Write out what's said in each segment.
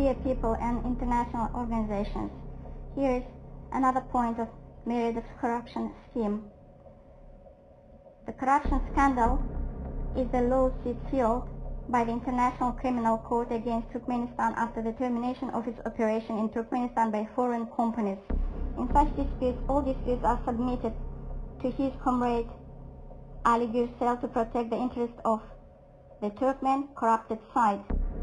dear people and international organizations, here is another point of Meredith's corruption scheme. The corruption scandal is the lawsuit filed by the International Criminal Court against Turkmenistan after the termination of its operation in Turkmenistan by foreign companies. In such disputes, all disputes are submitted to his comrade Ali Gürsel to protect the interests of the Turkmen corrupted side.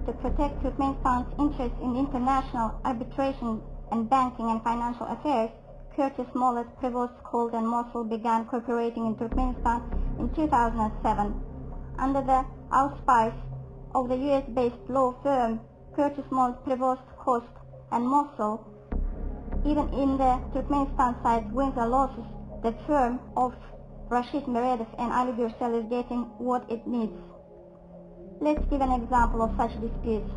To protect Turkmenistan's interests in international arbitration and banking and financial affairs, Curtis Smollett, Prevost, Colt and Mosul began cooperating in Turkmenistan in 2007. Under the auspices of the US-based law firm Curtis Smollett, Prevost, Colt and Mosul, even in the Turkmenistan side wins the losses, the firm of Rashid Meredith and Ali Gürsel is getting what it needs. Let's give an example of such disputes.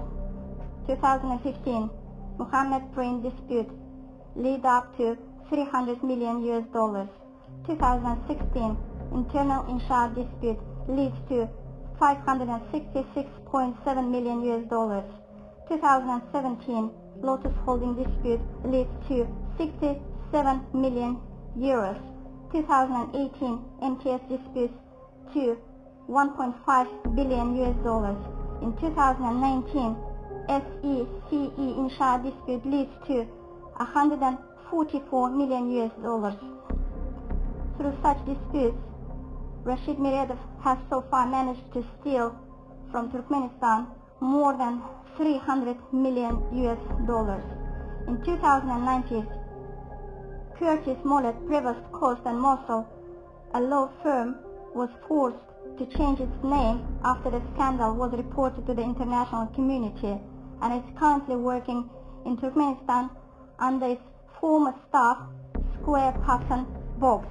2015, Mohammed Print dispute lead up to $300 million. 2016, internal Inshaad dispute leads to $566.7 million. 2017, Lotus Holding dispute leads to 67 million euros. 2018, MTS disputes to $1.5 billion. In 2019, SECE Inshaad dispute leads to $144 million. Through such disputes, Rashid Meredith has so far managed to steal from Turkmenistan more than $300 million. In 2019, Curtis Smollett, Prevost, Coast and Mosul, a law firm, was forced to change its name after the scandal was reported to the international community, and is currently working in Turkmenistan under its former staff, Square Pattern Box.